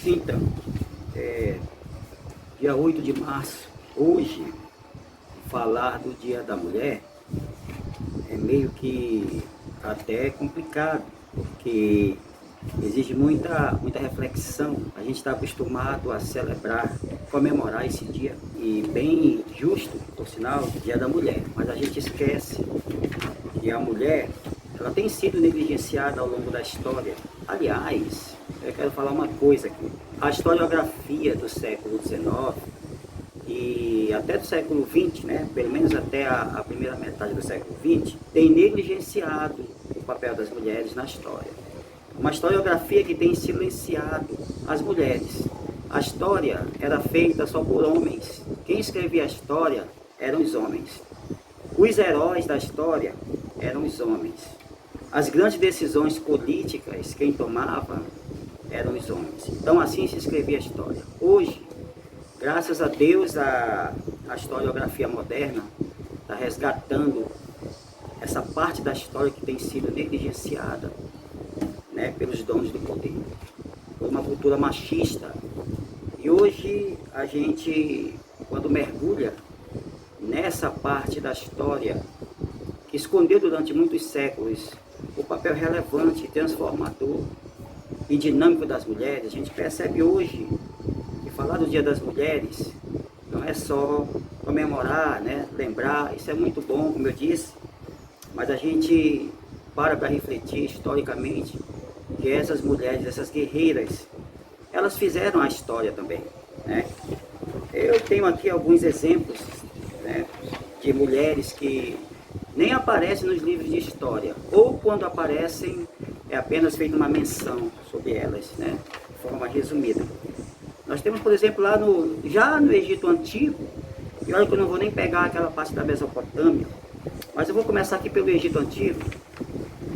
Então, dia 8 de março, hoje, falar do Dia da Mulher é meio que até complicado, porque exige muita reflexão. A gente está acostumado a celebrar, comemorar esse dia, e bem justo, por sinal, Dia da Mulher, mas a gente esquece que a mulher, ela tem sido negligenciada ao longo da história. Aliás, eu quero falar uma coisa aqui. A historiografia do século XIX e até do século XX, né, pelo menos até a primeira metade do século XX, tem negligenciado o papel das mulheres na história. Uma historiografia que tem silenciado as mulheres. A história era feita só por homens. Quem escrevia a história eram os homens. Os heróis da história eram os homens. As grandes decisões políticas, quem tomava eram os homens. Então assim se escrevia a história. Hoje, graças a Deus, a historiografia moderna está resgatando essa parte da história que tem sido negligenciada, né, pelos donos do poder, por uma cultura machista. E hoje a gente, quando mergulha nessa parte da história que escondeu durante muitos séculos o papel relevante, transformador e dinâmico das mulheres, a gente percebe hoje que falar do Dia das Mulheres não é só comemorar, né, lembrar, isso é muito bom, como eu disse, mas a gente para refletir historicamente que essas mulheres, essas guerreiras, elas fizeram a história também, né? Eu tenho aqui alguns exemplos, né, de mulheres que nem aparecem nos livros de história, ou quando aparecem é apenas feita uma menção sobre elas, né, de forma resumida. Nós temos, por exemplo, já no Egito Antigo, e olha que eu não vou nem pegar aquela parte da Mesopotâmia, mas eu vou começar aqui pelo Egito Antigo.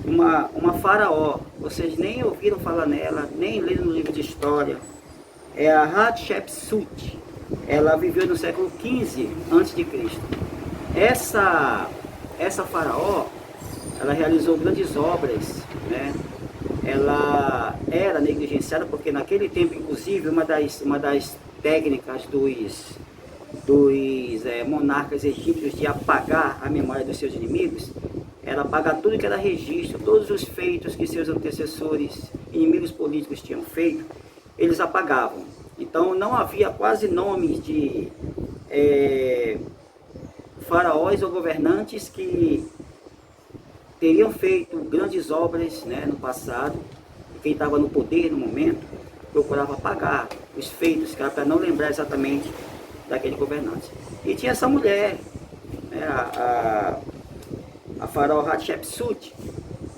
Uma faraó, vocês nem ouviram falar nela, nem leram no livro de história, é a Hatshepsut. Ela viveu no século XV a.C. Essa faraó, ela realizou grandes obras, né? Ela era negligenciada porque naquele tempo, inclusive, uma das técnicas dos monarcas egípcios de apagar a memória dos seus inimigos era apagar tudo que era registro, todos os feitos que seus antecessores, inimigos políticos tinham feito, eles apagavam. Então não havia quase nomes de faraós ou governantes que teriam feito grandes obras, né, no passado, e quem estava no poder no momento procurava apagar os feitos, que era para não lembrar exatamente daquele governante. E tinha essa mulher, né, a faraó Hatshepsut,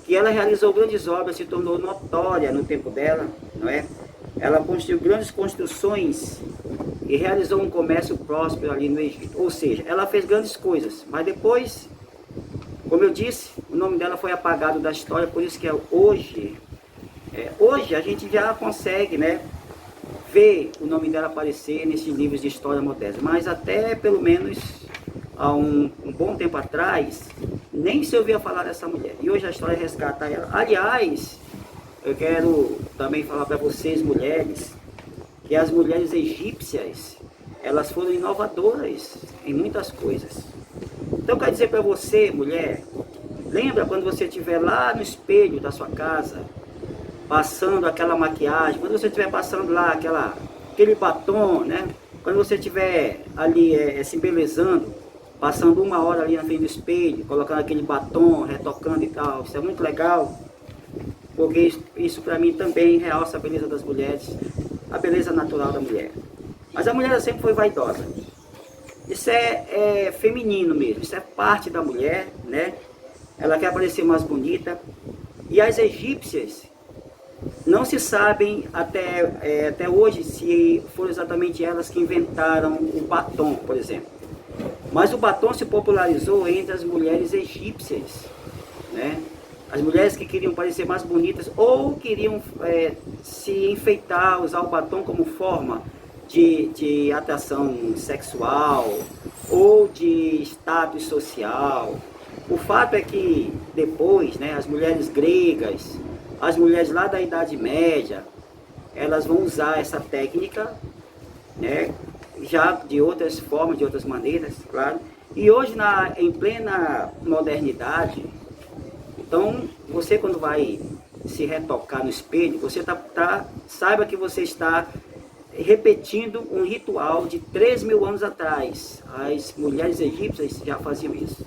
que ela realizou grandes obras, se tornou notória no tempo dela, não é? Ela construiu grandes construções e realizou um comércio próspero ali no Egito. Ou seja, ela fez grandes coisas, mas depois, como eu disse, o nome dela foi apagado da história, por isso que hoje a gente já consegue, né, ver o nome dela aparecer nesses livros de história moderna, mas até pelo menos há um bom tempo atrás, nem se ouvia falar dessa mulher. E hoje a história resgata ela. Aliás, eu quero também falar para vocês, mulheres, que as mulheres egípcias, elas foram inovadoras em muitas coisas. Então, eu quero dizer para você, mulher, lembra quando você estiver lá no espelho da sua casa, passando aquela maquiagem, quando você estiver passando lá aquele batom, né? Quando você estiver ali se embelezando, passando uma hora ali na frente do espelho, colocando aquele batom, retocando e tal, isso é muito legal, porque isso para mim também realça a beleza das mulheres, a beleza natural da mulher. Mas a mulher sempre foi vaidosa. Isso é feminino mesmo, isso é parte da mulher, né? Ela quer parecer mais bonita. E as egípcias, não se sabem até hoje se foram exatamente elas que inventaram o batom, por exemplo. Mas o batom se popularizou entre as mulheres egípcias, né? As mulheres que queriam parecer mais bonitas ou queriam se enfeitar, usar o batom como forma de atração sexual ou de status social. O fato é que depois, né, as mulheres gregas, as mulheres lá da Idade Média, elas vão usar essa técnica, né, já de outras formas, de outras maneiras, claro. E hoje, em plena modernidade, então, você quando vai se retocar no espelho, você saiba que você está repetindo um ritual de 3.000 anos atrás. As mulheres egípcias já faziam isso.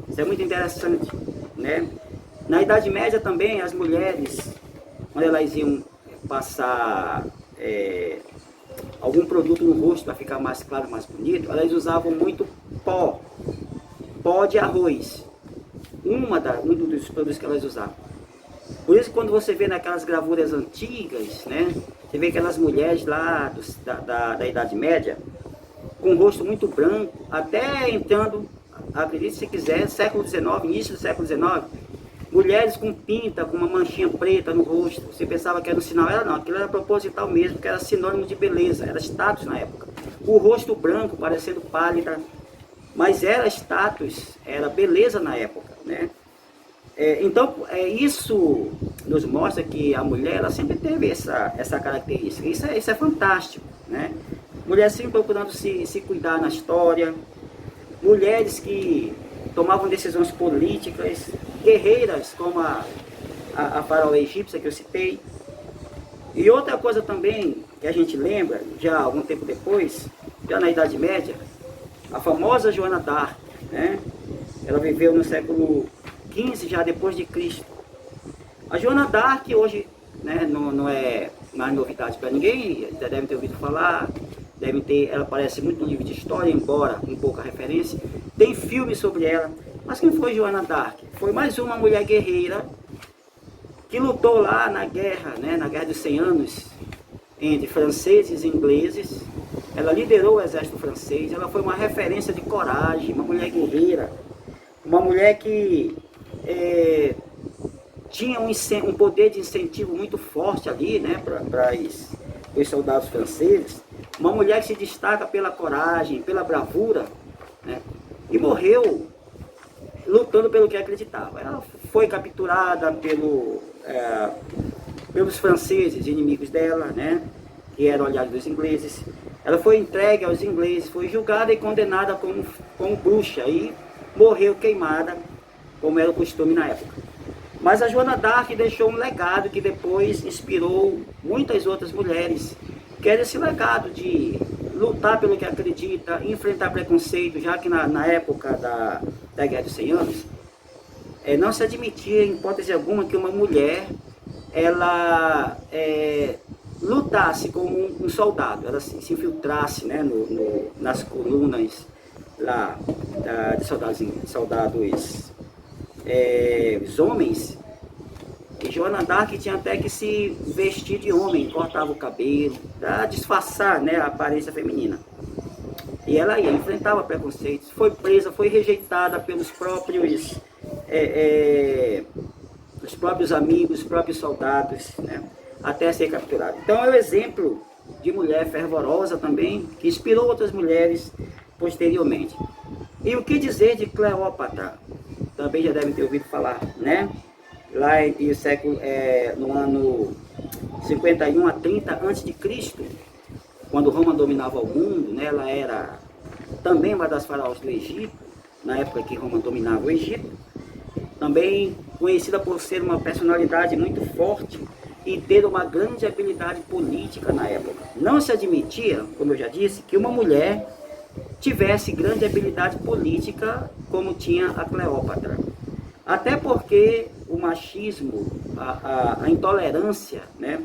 Isso é muito interessante, né? Na Idade Média também, as mulheres, quando elas iam passar algum produto no rosto para ficar mais claro, mais bonito, elas usavam muito pó de arroz. Um dos produtos que elas usavam. Por isso, quando você vê naquelas gravuras antigas, né, você vê aquelas mulheres lá da Idade Média, com o rosto muito branco, até entrando, acredite se quiser, século XIX, início do século XIX, mulheres com pinta, com uma manchinha preta no rosto. Você pensava que era um sinal, não, aquilo era proposital mesmo, que era sinônimo de beleza, era status na época. O rosto branco, parecendo pálida, mas era status, era beleza na época, né? Então, isso nos mostra que a mulher, ela sempre teve essa característica. Isso é fantástico, né? Mulheres sempre procurando se cuidar na história, mulheres que tomavam decisões políticas, guerreiras, como a faraó egípcia que eu citei. E outra coisa também que a gente lembra, já algum tempo depois, já na Idade Média, a famosa Joana d'Arc, né? Ela viveu no século XV, já depois de Cristo. A Joana d'Arc hoje, né, não é mais novidade para ninguém, já devem ter ouvido falar, ela aparece muito no livro de história, embora com pouca referência. Tem filme sobre ela. Mas quem foi Joana d'Arc? Foi mais uma mulher guerreira que lutou lá na guerra, né, na Guerra dos 100 Anos, entre franceses e ingleses. Ela liderou o exército francês, ela foi uma referência de coragem, uma mulher guerreira, uma mulher que tinha um poder de incentivo muito forte ali, né, para os soldados franceses. Uma mulher que se destaca pela coragem, pela bravura, né, e morreu lutando pelo que acreditava. Ela foi capturada pelos franceses, inimigos dela, né, que eram aliados dos ingleses. Ela foi entregue aos ingleses, foi julgada e condenada como bruxa e morreu queimada, como era o costume na época. Mas a Joana d'Arc deixou um legado que depois inspirou muitas outras mulheres, que era esse legado de lutar pelo que acredita, enfrentar preconceito, já que na época da Guerra dos 100 Anos, não se admitia em hipótese alguma que uma mulher ela lutasse como um soldado, ela se infiltrasse, né, nas colunas lá de soldados os homens. E Joana d'Arc tinha até que se vestir de homem, cortava o cabelo, para disfarçar, né, a aparência feminina. E ela enfrentava preconceitos, foi presa, foi rejeitada pelos próprios amigos, os próprios soldados, né, até ser capturada. Então é um exemplo de mulher fervorosa também, que inspirou outras mulheres posteriormente. E o que dizer de Cleópatra? Também já devem ter ouvido falar, né? Lá no ano 51 a 30 a.C., quando Roma dominava o mundo, né? Ela era também uma das faraós do Egito, na época que Roma dominava o Egito. Também conhecida por ser uma personalidade muito forte e ter uma grande habilidade política na época. Não se admitia, como eu já disse, que uma mulher tivesse grande habilidade política como tinha a Cleópatra. Até porque o machismo, a intolerância, né,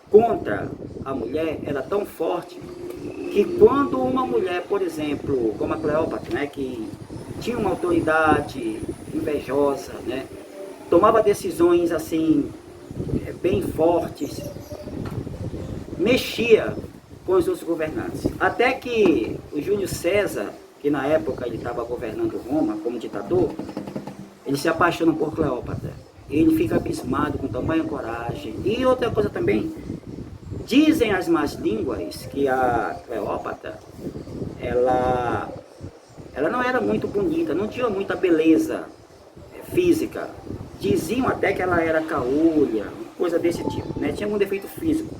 contra a mulher era tão forte que quando uma mulher, por exemplo, como a Cleópatra, né, que tinha uma autoridade invejosa, né, tomava decisões assim bem fortes, mexia com os outros governantes. Até que o Júlio César, que na época ele estava governando Roma como ditador, ele se apaixona por Cleópatra. Ele fica abismado com tamanha coragem. E outra coisa também, dizem as más línguas que a Cleópatra, ela não era muito bonita, não tinha muita beleza física. Diziam até que ela era caolha, coisa desse tipo, né? Tinha algum defeito físico.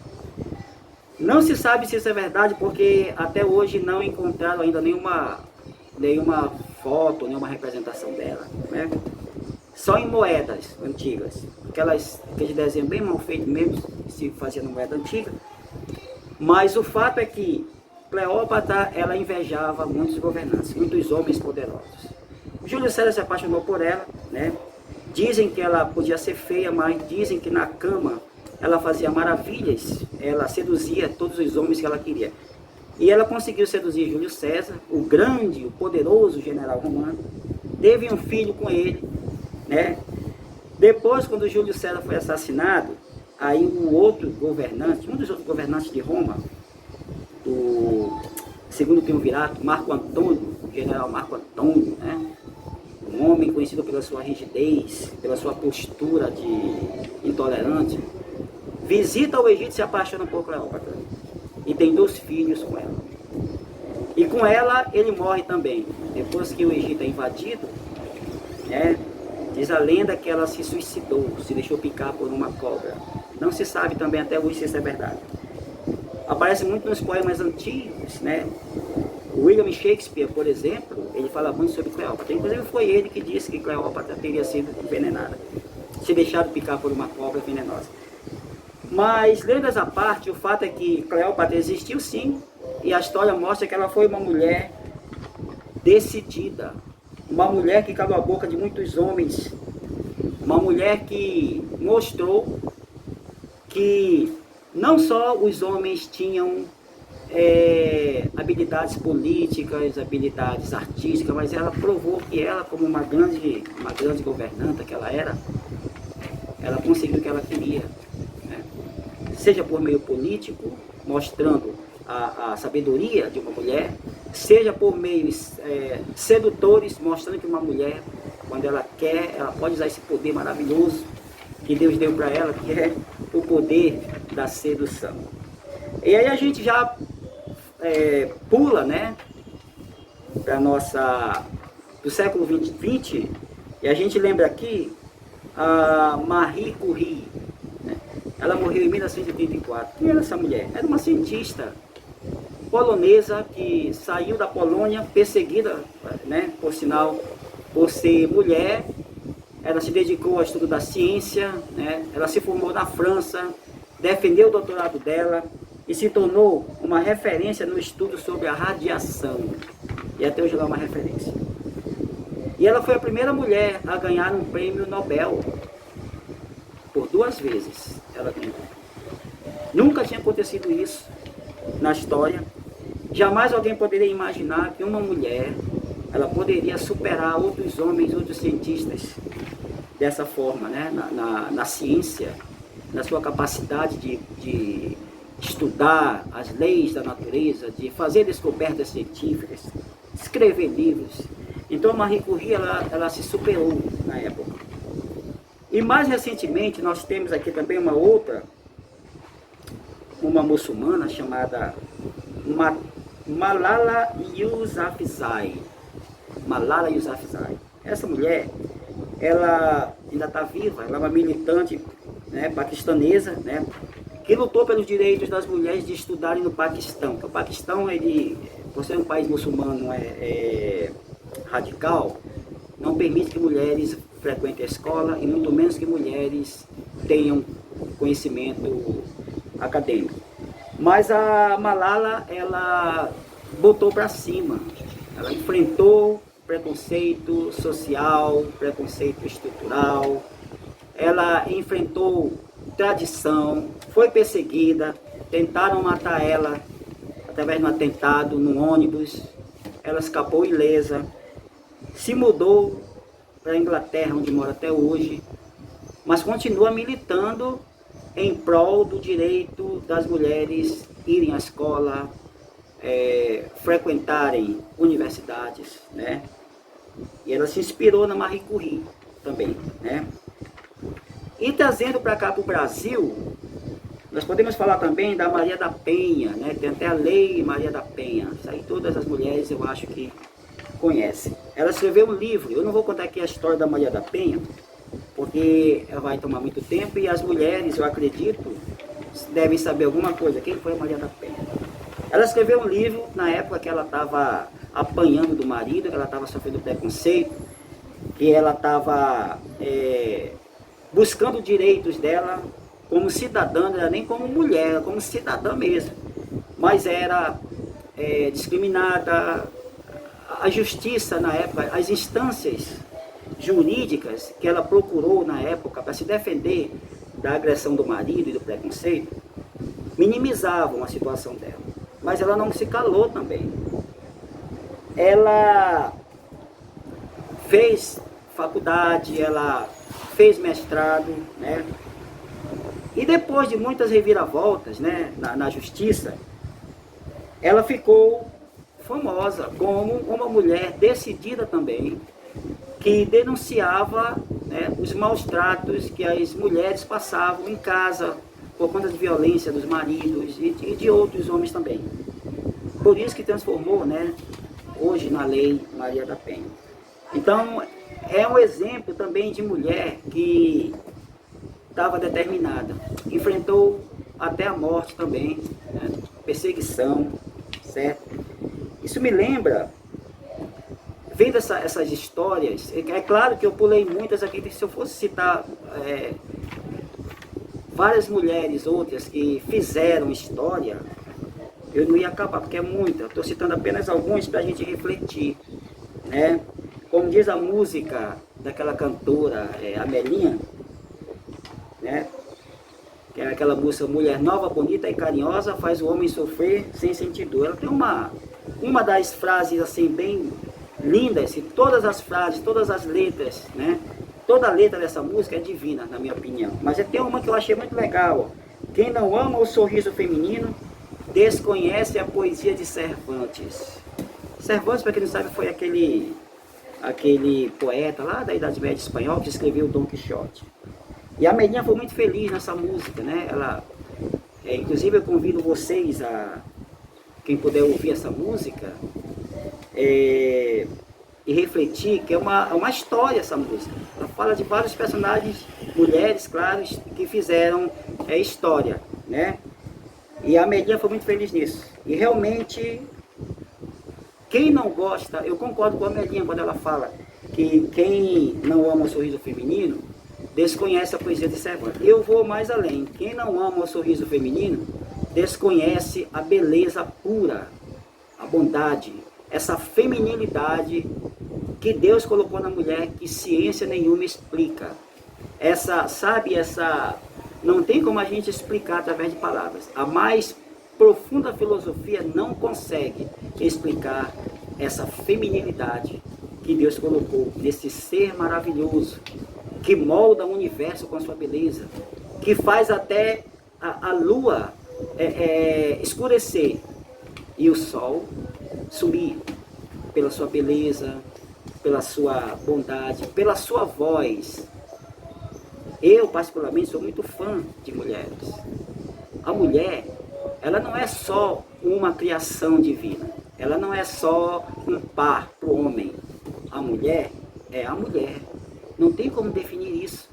Não se sabe se isso é verdade, porque até hoje não encontraram ainda nenhuma foto, nenhuma representação dela, né? Só em moedas antigas, aquele desenho bem mal feito mesmo, se fazia na moeda antiga. Mas o fato é que Cleópatra, ela invejava muitos governantes, muitos homens poderosos. Júlio César se apaixonou por ela, né? Dizem que ela podia ser feia, mas dizem que na cama ela fazia maravilhas, ela seduzia todos os homens que ela queria. E ela conseguiu seduzir Júlio César, o grande, o poderoso general romano, teve um filho com ele, né? Depois, quando Júlio César foi assassinado, aí um outro governante, um dos outros governantes de Roma, o segundo triunvirato, Marco Antônio, o general Marco Antônio, né? Um homem conhecido pela sua rigidez, pela sua postura de intolerante, visita o Egito e se apaixona por Cleópatra. E tem 2 filhos com ela. E com ela ele morre também. Depois que o Egito é invadido, né, diz a lenda que ela se suicidou, se deixou picar por uma cobra. Não se sabe também até hoje se isso é verdade. Aparece muito nos poemas antigos, né? William Shakespeare, por exemplo, ele fala muito sobre Cleópatra. Inclusive foi ele que disse que Cleópatra teria sido envenenada, se deixado picar por uma cobra venenosa. Mas, lendas à parte, o fato é que Cleópatra existiu sim, e a história mostra que ela foi uma mulher decidida, uma mulher que calou a boca de muitos homens, uma mulher que mostrou que não só os homens tinham habilidades políticas, habilidades artísticas, mas ela provou que ela, como uma grande governanta que ela era, ela conseguiu o que ela queria, né? Seja por meio político, mostrando a sabedoria de uma mulher, seja por meios sedutores, mostrando que uma mulher, quando ela quer, ela pode usar esse poder maravilhoso que Deus deu para ela, que é o poder da sedução. E aí a gente já pula, né, para do século XX, e a gente lembra aqui a Marie Curie, né? Ela morreu em 1934. Quem era essa mulher? Era uma cientista polonesa que saiu da Polônia, perseguida, né, por sinal, por ser mulher. Ela se dedicou ao estudo da ciência, né? Ela se formou na França, defendeu o doutorado dela e se tornou uma referência no estudo sobre a radiação. E até hoje ela é uma referência. E ela foi a primeira mulher a ganhar um prêmio Nobel. Por 2 vezes ela ganhou. Nunca tinha acontecido isso na história. Jamais alguém poderia imaginar que uma mulher ela poderia superar outros homens, outros cientistas dessa forma, né? na ciência, na sua capacidade de estudar as leis da natureza, de fazer descobertas científicas, escrever livros. Então a Marie Curie ela se superou na época. E mais recentemente nós temos aqui também uma muçulmana chamada Malala Yousafzai. Malala Yousafzai. Essa mulher, ela ainda está viva, ela é uma militante, né, paquistanesa, né, que lutou pelos direitos das mulheres de estudarem no Paquistão. O Paquistão, ele, por ser um país muçulmano radical, não permite que mulheres frequentem a escola e muito menos que mulheres tenham conhecimento acadêmico. Mas a Malala, ela botou para cima, ela enfrentou preconceito social, preconceito estrutural, ela enfrentou tradição, foi perseguida, tentaram matar ela através de um atentado no ônibus, ela escapou ilesa, se mudou para a Inglaterra, onde mora até hoje, mas continua militando em prol do direito das mulheres irem à escola, frequentarem universidades, né? E ela se inspirou na Marie Curie também, né? E trazendo para cá, para o Brasil, nós podemos falar também da Maria da Penha, né? Tem até a Lei Maria da Penha. Isso aí todas as mulheres eu acho que conhecem. Ela escreveu um livro, eu não vou contar aqui a história da Maria da Penha, porque vai tomar muito tempo e as mulheres, eu acredito, devem saber alguma coisa. Quem foi a Maria da Penha? Ela escreveu um livro na época que ela estava apanhando do marido, que ela estava sofrendo preconceito, que ela estava buscando direitos dela como cidadã, não era nem como mulher, era como cidadã mesmo. Mas era discriminada. A justiça na época, as instâncias jurídicas que ela procurou na época para se defender da agressão do marido e do preconceito, minimizavam a situação dela. Mas ela não se calou também. Ela fez faculdade, ela fez mestrado, né? E depois de muitas reviravoltas, né, na justiça, ela ficou famosa como uma mulher decidida também, que denunciava, né, os maus tratos que as mulheres passavam em casa, por conta de violência dos maridos e de outros homens também. Por isso que transformou, né, hoje na Lei Maria da Penha. Então, é um exemplo também de mulher que estava determinada, enfrentou até a morte também, né, perseguição, certo? Isso me lembra, vendo essas histórias, é claro que eu pulei muitas aqui, se eu fosse citar várias mulheres, outras que fizeram história, eu não ia acabar, porque é muita. Estou citando apenas algumas para a gente refletir, né? Como diz a música daquela cantora, Amelinha, né? Que é aquela música, mulher nova, bonita e carinhosa, faz o homem sofrer sem sentir dor. Ela tem uma das frases assim bem lindas, e todas as frases, todas as letras, né? Toda a letra dessa música é divina, na minha opinião. Mas tem uma que eu achei muito legal, ó. Quem não ama o sorriso feminino, desconhece a poesia de Cervantes. Cervantes, para quem não sabe, foi aquele poeta lá da Idade Média espanhol que escreveu Dom Quixote. E a Melinha foi muito feliz nessa música, né? Ela, inclusive eu convido vocês, quem puder ouvir essa música, e refletir, que é uma história essa música. Ela fala de vários personagens, mulheres, claro, que fizeram história, né? E a Melinha foi muito feliz nisso. E realmente, quem não gosta, eu concordo com a Melinha quando ela fala que quem não ama o sorriso feminino, desconhece a poesia de Cervantes. Eu vou mais além. Quem não ama o sorriso feminino, desconhece a beleza pura, a bondade, essa feminilidade que Deus colocou na mulher, que ciência nenhuma explica. Não tem como a gente explicar através de palavras. A mais profunda filosofia não consegue explicar essa feminilidade que Deus colocou nesse ser maravilhoso, que molda o universo com a sua beleza, que faz até a lua escurecer e o sol subir pela sua beleza, pela sua bondade, pela sua voz. Eu, particularmente, sou muito fã de mulheres. A mulher, ela não é só uma criação divina, ela não é só um par para o homem. A mulher é a mulher. Não tem como definir isso.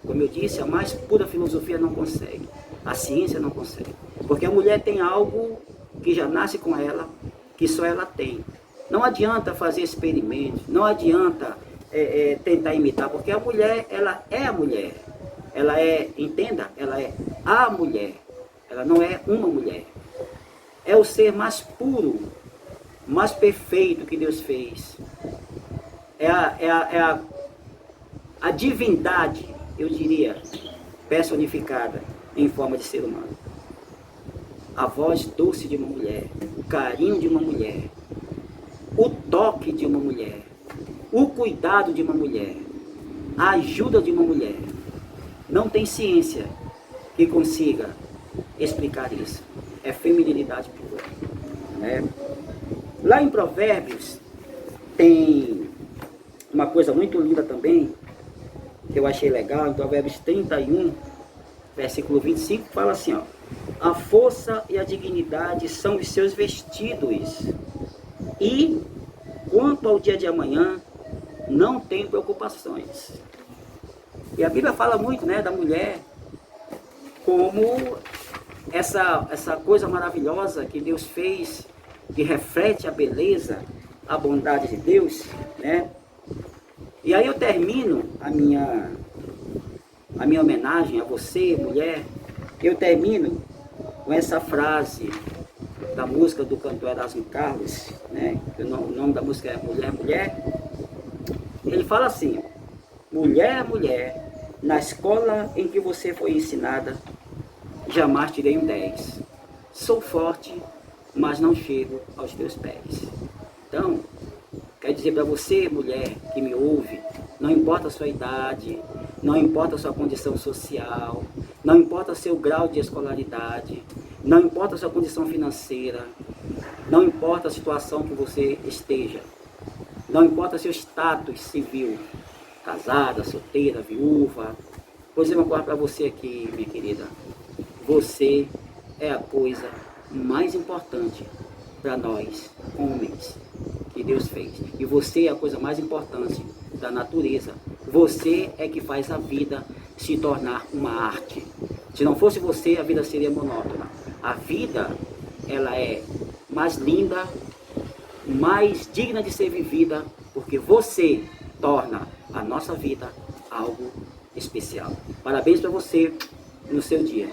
Como eu disse, a mais pura filosofia não consegue. A ciência não consegue. Porque a mulher tem algo que já nasce com ela, que só ela tem. Não adianta fazer experimentos, não adianta tentar imitar, porque a mulher, ela é a mulher. Ela entenda, ela é a mulher. Ela não é uma mulher. É o ser mais puro, mais perfeito que Deus fez. É a divindade, eu diria, personificada em forma de ser humano. A voz doce de uma mulher, o carinho de uma mulher, o toque de uma mulher, o cuidado de uma mulher, a ajuda de uma mulher. Não tem ciência que consiga explicar isso. É feminilidade pura, né? Lá em Provérbios tem uma coisa muito linda também, que eu achei legal, em Provérbios 31, versículo 25, fala assim, ó: a força e a dignidade são os seus vestidos, e quanto ao dia de amanhã, não tem preocupações. E a Bíblia fala muito, né, da mulher como essa coisa maravilhosa que Deus fez, que reflete a beleza, a bondade de Deus, né? E aí eu termino a minha homenagem a você, mulher, eu termino com essa frase da música do cantor Erasmo Carlos, né? O nome da música é Mulher, Mulher. Ele fala assim: mulher, mulher, na escola em que você foi ensinada, jamais tirei um 10. Sou forte, mas não chego aos teus pés. Então, quero dizer para você, mulher que me ouve, não importa a sua idade, não importa a sua condição social, não importa o seu grau de escolaridade, não importa a sua condição financeira, não importa a situação que você esteja, não importa seu status civil, casada, solteira, viúva. Vou dizer uma coisa para você aqui, minha querida. Você é a coisa mais importante para nós, homens, que Deus fez. E você é a coisa mais importante da natureza. Você é que faz a vida se tornar uma arte. Se não fosse você, a vida seria monótona. A vida, ela é mais linda, mais digna de ser vivida, porque você torna a nossa vida algo especial. Parabéns para você no seu dia.